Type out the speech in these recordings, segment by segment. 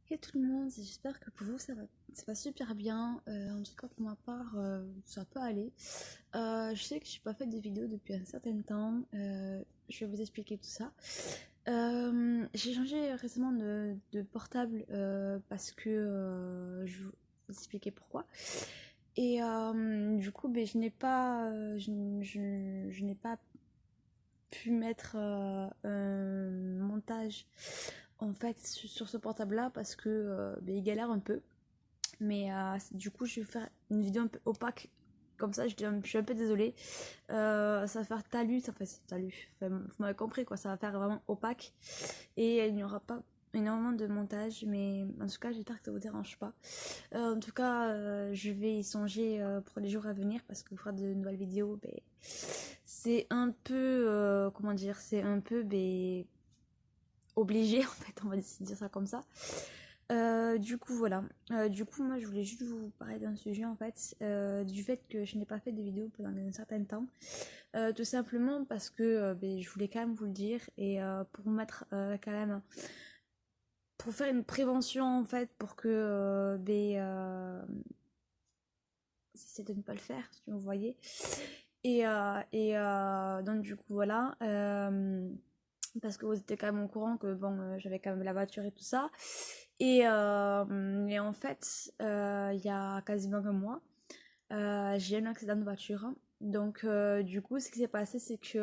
Hey tout le monde, j'espère que pour vous ça va super bien. En tout cas pour ma part, ça peut aller. Je sais que je n'ai pas fait de vidéo depuis un certain temps. Je vais vous expliquer tout ça. J'ai changé récemment de portable parce que je vais vous expliquer pourquoi. Et du coup, ben, je n'ai pas pu mettre un montage en fait sur ce portable là parce que ben, il galère un peu. Mais du coup, je vais faire une vidéo un peu opaque. Comme ça, je suis un peu désolée. Ça va faire talus, ça fait talus. Enfin, vous m'avez compris quoi, ça va faire vraiment opaque. Et il n'y aura pas énormément de montage, mais en tout cas, j'espère que ça vous dérange pas. En tout cas, je vais y songer pour les jours à venir parce que faire de nouvelles vidéos, ben, c'est un peu, comment dire, c'est un peu ben, obligé en fait, on va dire ça comme ça. Du coup, voilà. Du coup, moi, je voulais juste vous parler d'un sujet en fait, du fait que je n'ai pas fait de vidéos pendant un certain temps. Tout simplement parce que ben, je voulais quand même vous le dire et pour mettre quand même, pour faire une prévention en fait, pour que ben, c'est de ne pas le faire, si vous voyez. Donc, du coup, voilà. Parce que vous étiez quand même au courant que bon, j'avais quand même la voiture et tout ça. Et en fait, il y a quasiment un mois, j'ai eu un accident de voiture. Donc, du coup, ce qui s'est passé, c'est que,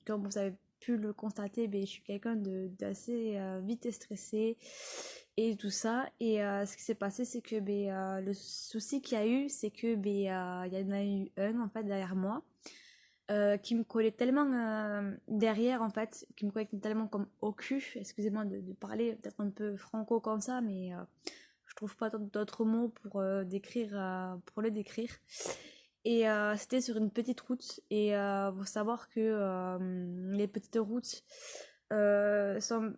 comme vous avez pu le constater, ben, je suis quelqu'un d'assez vite stressé et tout ça. Et ce qui s'est passé, c'est que ben, le souci qu'il y a eu, c'est que ben, il y en a eu un en fait derrière moi qui me collait tellement derrière en fait, qui me collait tellement comme au cul, excusez-moi de parler peut-être un peu franco comme ça, mais je trouve pas d'autres mots pour pour le décrire. Et c'était sur une petite route, et faut savoir que les petites routes sont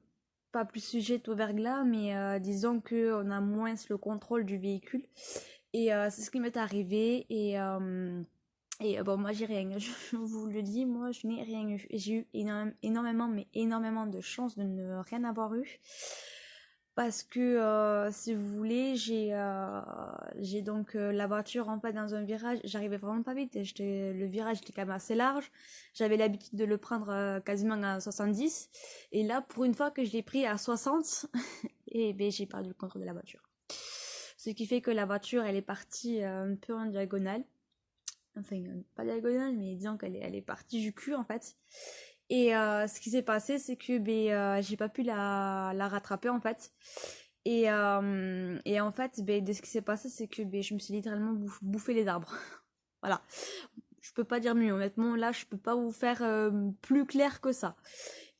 pas plus sujettes au verglas, mais disons qu'on a moins le contrôle du véhicule. Et c'est ce qui m'est arrivé, et bon, moi j'ai rien, je vous le dis, moi je n'ai rien eu. J'ai eu énormément, mais énormément de chance de ne rien avoir eu. Parce que si vous voulez, j'ai donc la voiture en fait dans un virage, j'arrivais vraiment pas vite, le virage était quand même assez large, j'avais l'habitude de le prendre quasiment à 70, et là pour une fois que je l'ai pris à 60, et ben j'ai perdu le contrôle de la voiture. Ce qui fait que la voiture elle est partie un peu en diagonale, enfin pas diagonale, mais disons elle est partie du cul en fait. Et ce qui s'est passé, c'est que ben, j'ai pas pu la rattraper en fait. Et en fait, ben, de ce qui s'est passé, c'est que ben, je me suis littéralement bouffé les arbres. Voilà. Je peux pas dire mieux, honnêtement, là, je peux pas vous faire plus clair que ça.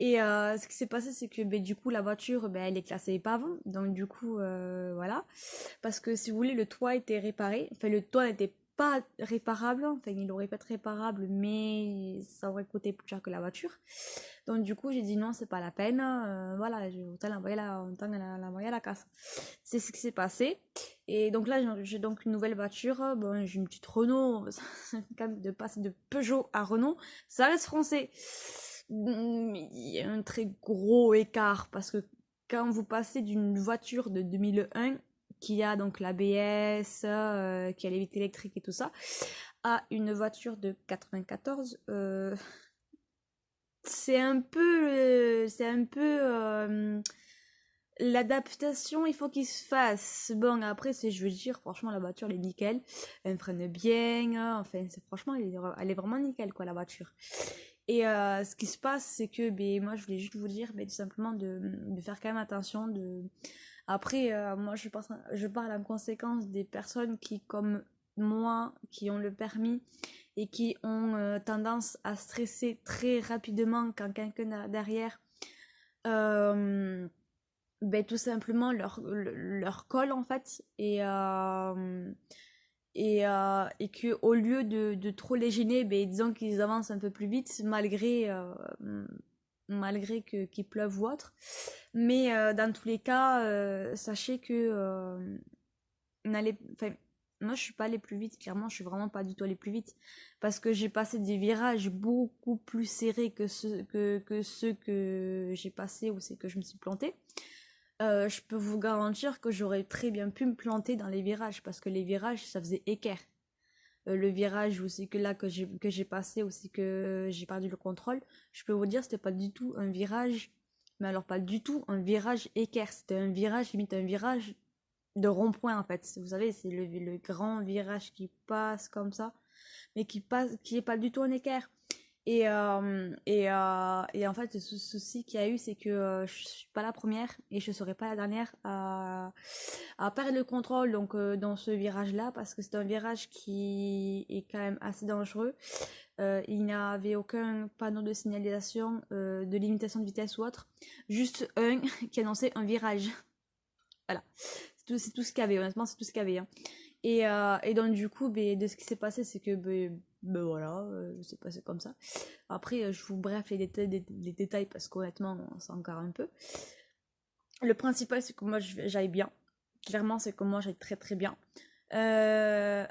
Et ce qui s'est passé, c'est que ben, du coup, la voiture, ben, elle est classée épave. Donc, du coup, voilà. Parce que si vous voulez, le toit était réparé. Enfin, le toit n'était pas réparable. Enfin, il aurait pu être réparable, mais ça aurait coûté plus cher que la voiture. Donc, du coup, j'ai dit non, c'est pas la peine. Voilà, autant l'envoyer à la casse. C'est ce qui s'est passé. Et donc là, j'ai donc une nouvelle voiture. Bon, j'ai une petite Renault. Quand même de passer de Peugeot à Renault, ça reste français. Il y a un très gros écart parce que quand vous passez d'une voiture de 2001 qui a donc l'ABS, qui a les vitres électriques et tout ça, à une voiture de 94, c'est un peu l'adaptation, il faut qu'il se fasse. Bon, après, je veux dire, franchement, la voiture, elle est nickel. Elle freine bien. Enfin, franchement, elle est vraiment nickel, quoi, la voiture. Et ce qui se passe, c'est que, ben, moi, je voulais juste vous dire, ben, tout simplement, de faire quand même attention. Après, moi, je parle en conséquence des personnes qui, comme moi, qui ont le permis et qui ont tendance à stresser très rapidement quand quelqu'un derrière euh, ben, tout simplement leur colle en fait, et que au lieu de trop les gêner, ben, disons qu'ils avancent un peu plus vite malgré qu'il pleuve ou autre. Mais dans tous les cas, sachez que enfin, moi je suis pas allée plus vite, clairement je suis vraiment pas du tout allée plus vite parce que j'ai passé des virages beaucoup plus serrés que ceux que j'ai passé ou c'est que je me suis plantée. Je peux vous garantir que j'aurais très bien pu me planter dans les virages parce que les virages, ça faisait équerre. Le virage aussi que là que j'ai passé aussi que j'ai perdu le contrôle, je peux vous dire c'était pas du tout un virage, mais alors pas du tout un virage équerre, c'était un virage limite un virage de rond-point en fait. Vous savez, c'est le grand virage qui passe comme ça, mais qui est pas du tout un équerre. Et en fait, le souci qu'il y a eu, c'est que je suis pas la première et je serai pas la dernière à perdre le contrôle donc dans ce virage-là parce que c'est un virage qui est quand même assez dangereux. Il n'y avait aucun panneau de signalisation de limitation de vitesse ou autre, juste un qui annonçait un virage. Voilà, c'est tout ce qu'il y avait, honnêtement, c'est tout ce qu'il y avait. Hein. Et donc, du coup, de ce qui s'est passé, c'est que, voilà, c'est passé comme ça. Après, je vous bref les détails parce qu'honnêtement, on s'en encore un peu. Le principal, c'est que moi, j'aille bien. Clairement, c'est que moi, j'aille très très bien.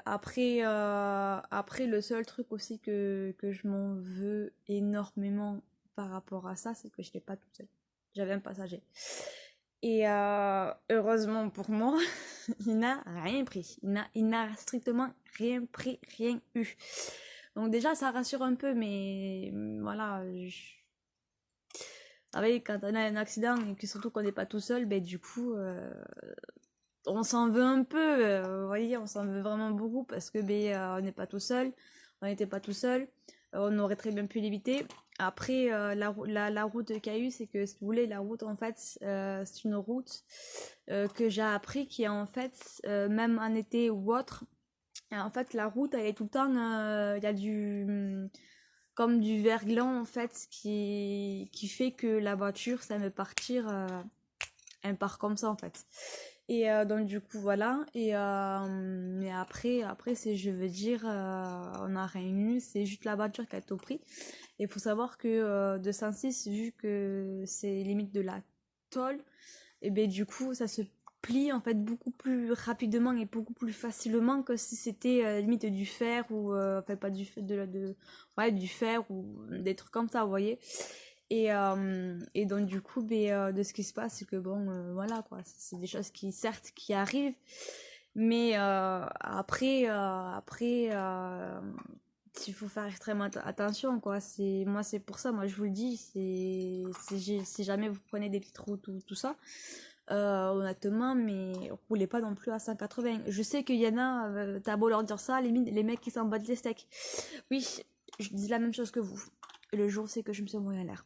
Après, le seul truc aussi que je m'en veux énormément par rapport à ça, c'est que je n'étais pas toute seule. J'avais un passager. Et heureusement pour moi, il n'a rien pris. Il n'a strictement rien pris, rien eu. Donc déjà, ça rassure un peu, mais voilà. Vous savez, quand on a un accident et que surtout qu'on n'est pas tout seul, du coup, on s'en veut un peu. Vous voyez, on s'en veut vraiment beaucoup parce que on n'est pas tout seul. On n'était pas tout seul. On aurait très bien pu l'éviter. Après, la route qu'il y a eu, c'est que si vous voulez, la route en fait, c'est une route que j'ai appris qui est en fait, même en été ou autre, et en fait, la route, elle est tout le temps, il y a comme du verglas en fait, qui fait que la voiture, ça veut partir, elle part comme ça en fait. Et donc du coup voilà mais après c'est je veux dire on n'a rien eu, c'est juste la voiture qui a tout pris. Et il faut savoir que de Saint-Cis, vu que c'est limite de la tôle, et ben du coup ça se plie en fait beaucoup plus rapidement et beaucoup plus facilement que si c'était limite du fer ou enfin pas du fer ouais du fer ou des trucs comme ça vous voyez. Et donc du coup de ce qui se passe c'est que bon voilà quoi, c'est des choses qui certes qui arrivent mais après il faut faire extrêmement attention quoi, c'est pour ça moi je vous le dis, si jamais vous prenez des petites routes ou tout ça honnêtement mais roulez pas non plus à 180. Je sais qu'il y en a t'as beau leur dire ça les mecs qui s'en battent les steaks. Oui, je dis la même chose que vous. Le jour c'est que je me suis envoyé à l'air.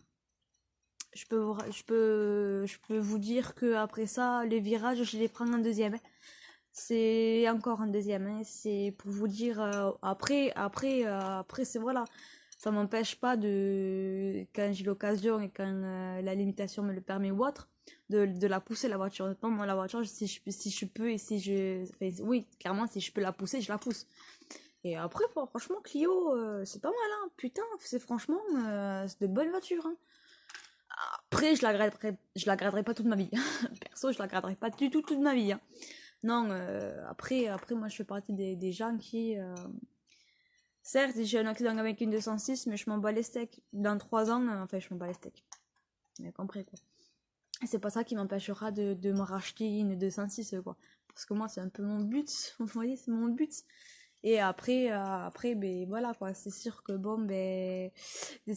Je peux vous dire que après ça, les virages, je les prends en deuxième. C'est encore un deuxième. Hein. C'est pour vous dire. Après, c'est voilà. Ça m'empêche pas de, quand j'ai l'occasion et quand la limitation me le permet ou autre, de la pousser la voiture. Honnêtement, moi, la voiture, si je peux et si je. Enfin, oui, clairement, si je peux la pousser, je la pousse. Et après, franchement, Clio, c'est pas mal, hein. Putain, c'est franchement, c'est de bonnes voitures, hein. Après, je la garderai pas toute ma vie. Perso, je la garderai pas du tout toute ma vie. Hein. Non, après, moi, je fais partie des gens qui... certes, j'ai un accident avec une 206, mais je m'en bats les steaks. Dans 3 ans, enfin, je m'en bats les steaks. Vous avez compris, quoi. Et c'est pas ça qui m'empêchera de me racheter une 206, quoi. Parce que moi, c'est un peu mon but. Vous voyez, c'est mon but. Et après voilà, quoi. C'est sûr que, bon, des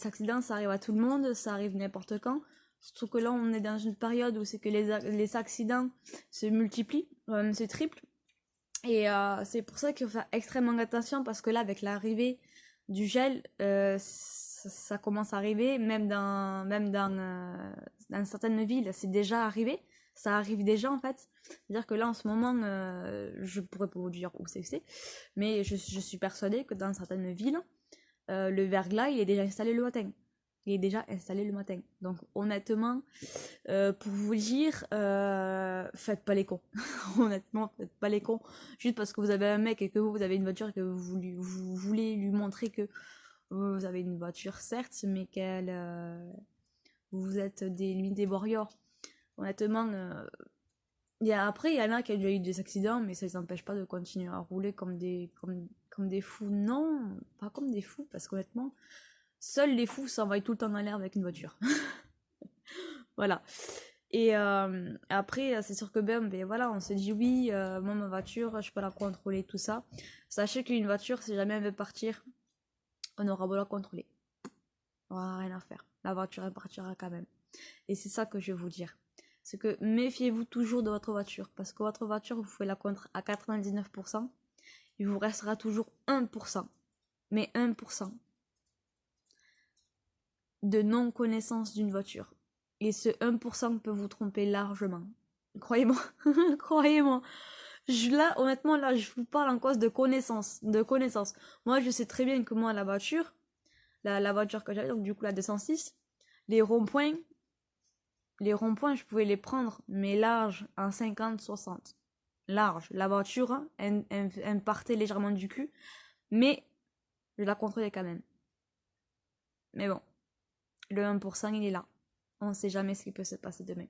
accidents, ça arrive à tout le monde. Ça arrive n'importe quand. Surtout que là, on est dans une période où c'est que les accidents se multiplient, se triplent. Et c'est pour ça qu'il faut faire extrêmement attention parce que là, avec l'arrivée du gel, ça commence à arriver, dans certaines villes, c'est déjà arrivé. Ça arrive déjà en fait. C'est-à-dire que là, en ce moment, je pourrais pas vous dire où c'est que c'est, mais je suis persuadée que dans certaines villes, le verglas, il est déjà installé le matin. Il est déjà installé le matin. Donc honnêtement, pour vous dire, faites pas les cons. Honnêtement, faites pas les cons. Juste parce que vous avez un mec et que vous avez une voiture et que vous voulez lui montrer que vous avez une voiture, certes, mais qu'elle... vous êtes limite des warriors. Honnêtement, après, il y en a qui ont déjà eu des accidents, mais ça les empêche pas de continuer à rouler comme des fous. Non, pas comme des fous, parce qu'honnêtement, seuls les fous s'envoient tout le temps dans l'air avec une voiture. Voilà. Et après, c'est sûr que ben voilà, on se dit oui, moi ma voiture, je peux la contrôler, tout ça. Sachez qu'une voiture, si jamais elle veut partir, on aura beau la contrôler. On aura rien à faire. La voiture, elle partira quand même. Et c'est ça que je vais vous dire. C'est que méfiez-vous toujours de votre voiture. Parce que votre voiture, vous pouvez la contre à 99%. Il vous restera toujours 1%. Mais 1% de non-connaissance d'une voiture. Et ce 1% peut vous tromper largement. Croyez-moi. Croyez-moi. Là, honnêtement, là, je vous parle en cause de connaissance. De connaissance. Moi, je sais très bien que moi, la voiture, la voiture que j'avais, donc du coup la 206, les ronds-points, je pouvais les prendre, mais large, en 50-60. Large. La voiture, hein, elle partait légèrement du cul, mais je la contrôlais quand même. Mais bon, le 1%, il est là. On ne sait jamais ce qui peut se passer demain.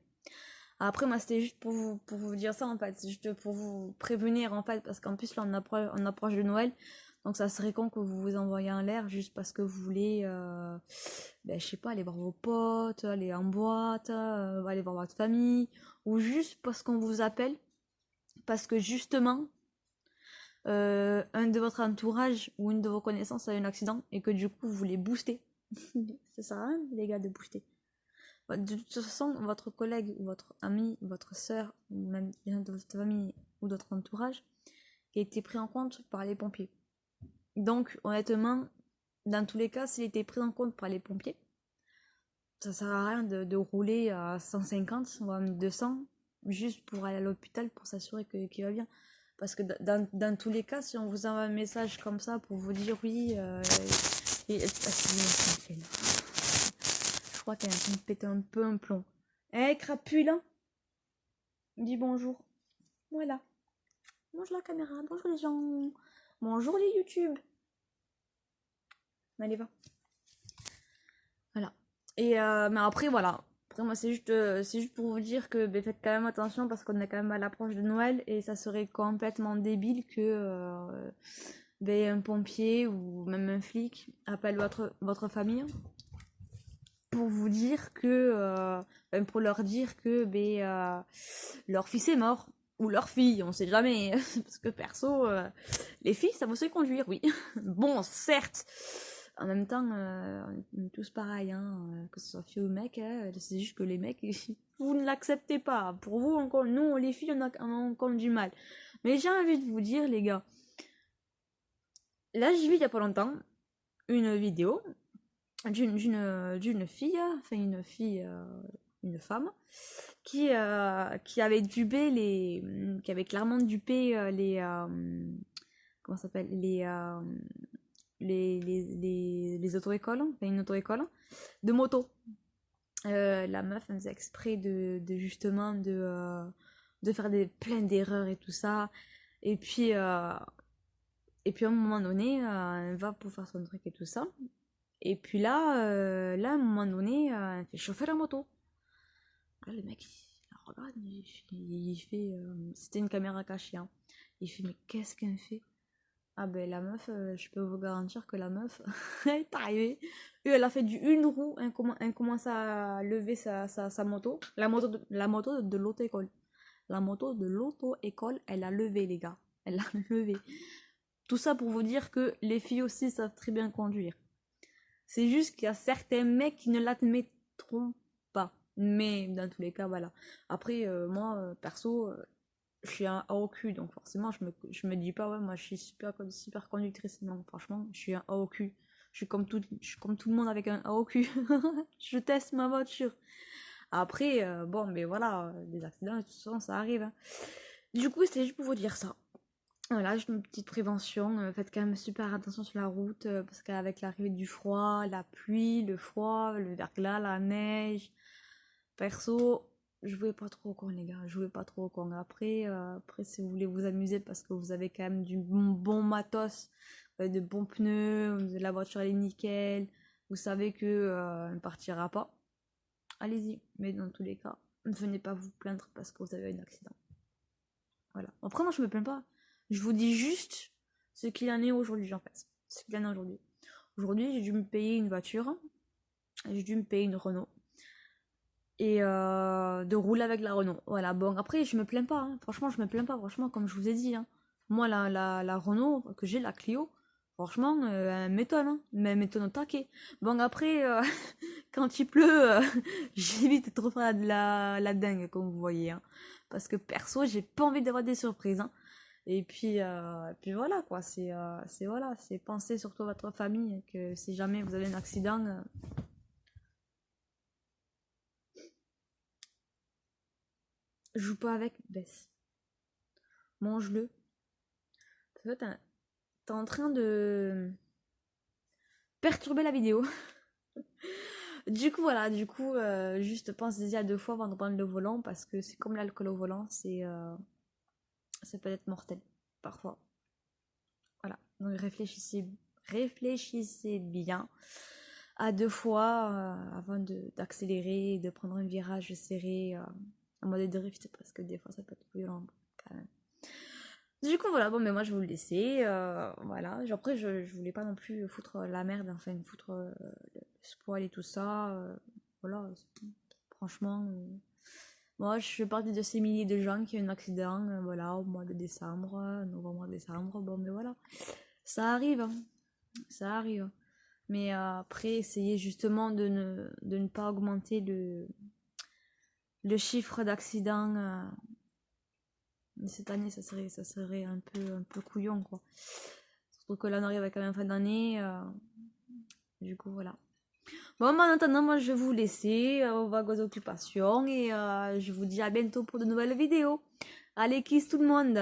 Après, moi, c'était juste pour vous dire ça, en fait. C'est juste pour vous prévenir, en fait, parce qu'en plus, là, on approche de Noël. Donc, ça serait con que vous vous envoyez en l'air juste parce que vous voulez, ben, je sais pas, aller voir vos potes, aller en boîte, aller voir votre famille, ou juste parce qu'on vous appelle, parce que justement, un de votre entourage ou une de vos connaissances a eu un accident et que du coup, vous voulez booster. Ça sert à rien, les gars, de booster. De toute façon, votre collègue ou votre ami, votre soeur, ou même quelqu'un de votre famille ou d'autre entourage, a été pris en compte par les pompiers. Donc, honnêtement, dans tous les cas, s'il était pris en compte par les pompiers, ça sert à rien de rouler à 150 ou à 200 juste pour aller à l'hôpital pour s'assurer qu'il va bien. Parce que dans tous les cas, si on vous envoie un message comme ça pour vous dire oui, je crois qu'elle est en train de péter un peu un plomb. Eh, crapule, hein, dis bonjour. Voilà. Bonjour la caméra, bonjour les gens. Bonjour les YouTube. Allez, va. Voilà. Et mais après, voilà. Après, moi, c'est juste pour vous dire que ben, faites quand même attention parce qu'on est quand même à l'approche de Noël et ça serait complètement débile que ben, un pompier ou même un flic appelle votre famille pour vous dire que, ben, pour leur dire que ben, leur fils est mort. Ou leur fille, on sait jamais. Parce que perso, les filles, ça vous sait conduire, oui. Bon, certes. En même temps, on est tous pareils, hein, que ce soit fille ou mec. Hein, c'est juste que les mecs, vous ne l'acceptez pas. Pour vous, nous, les filles, on a encore du mal. Mais j'ai envie de vous dire, les gars. Là, j'ai vu il y a pas longtemps une vidéo d'une fille, enfin une femme, qui avait dupé qui avait clairement dupé comment ça s'appelle, les auto-écoles, enfin une auto-école de moto. La meuf elle faisait exprès justement de faire plein d'erreurs et tout ça. Et puis, euh, et puis à un moment donné, elle va pour faire son truc et tout ça. Et puis là à un moment donné, elle fait chauffer la moto. Là, le mec, il la regarde, il fait. C'était une caméra cachée, hein. Il fait, mais qu'est-ce qu'elle fait? Ah ben la meuf, je peux vous garantir que la meuf, elle est arrivée. Et elle a fait du une roue, elle commence à lever sa moto. La moto de l'auto-école. La moto de l'auto-école, elle a levé, les gars. Elle a levé. Tout ça pour vous dire que les filles aussi savent très bien conduire. C'est juste qu'il y a certains mecs qui ne l'admettront pas. Mais dans tous les cas, voilà. Après, moi, perso, je suis un AOQ, donc forcément, je me dis pas, ouais, moi, je suis super conductrice. Non, franchement, je suis un AOQ. Je suis comme tout le monde avec un AOQ. Je teste ma voiture. Après, bon, mais voilà, les accidents, et tout ça, ça arrive. Hein. Du coup, c'était juste pour vous dire ça. Voilà, juste une petite prévention. Faites quand même super attention sur la route parce qu'avec l'arrivée du froid, la pluie, le froid, le verglas, la neige. Perso, jouez pas trop au con, les gars. Jouez pas trop au con. Après, si vous voulez vous amuser parce que vous avez quand même du bon matos, de bons pneus, la voiture elle est nickel, vous savez que elle ne partira pas. Allez-y. Mais dans tous les cas, ne venez pas vous plaindre parce que vous avez eu un accident. Voilà. Après, moi, je me plains pas. Je vous dis juste ce qu'il en est aujourd'hui, en fait. Ce qu'il en est aujourd'hui. Aujourd'hui, j'ai dû me payer une voiture. J'ai dû me payer une Renault. et de rouler avec la Renault. Voilà, bon, après, je me plains pas, hein. Franchement, je me plains pas, franchement, comme je vous ai dit, hein. Moi, la Renault que j'ai, la Clio, franchement, elle m'étonne, hein. Mais elle m'étonne au taquet. Bon, après, quand il pleut, j'évite de trop faire la dingue, comme vous voyez, hein. Parce que perso, j'ai pas envie d'avoir des surprises, hein. Et puis voilà, quoi, c'est voilà, c'est penser surtout à votre famille, que si jamais vous avez un accident, joue pas avec, baisse. Mange-le. Parce que t'es en train de perturber la vidéo. Du coup, voilà, juste pensez-y à deux fois avant de prendre le volant parce que c'est comme l'alcool au volant, ça peut être mortel parfois. Voilà, donc réfléchissez bien à deux fois avant d'accélérer et de prendre un virage serré en mode drift parce que des fois ça peut être violent quand même. Du coup, voilà, bon, mais moi je vais vous le laisser. Voilà. Après, je voulais pas non plus foutre la merde, enfin, foutre le spoil et tout ça. Voilà, franchement, moi je fais partie de ces milliers de gens qui ont eu un accident, voilà, au mois de décembre, novembre, décembre. Bon, mais voilà, ça arrive, hein, ça arrive. Mais après, essayez justement de ne pas augmenter le chiffre d'accidents. Cette année, ça serait un peu couillon, quoi. Surtout que là, on arrive à quand même fin d'année. Du coup, voilà. Bon, en attendant, moi, je vais vous laisser aux vagues occupations et je vous dis à bientôt pour de nouvelles vidéos. Allez, kiss tout le monde!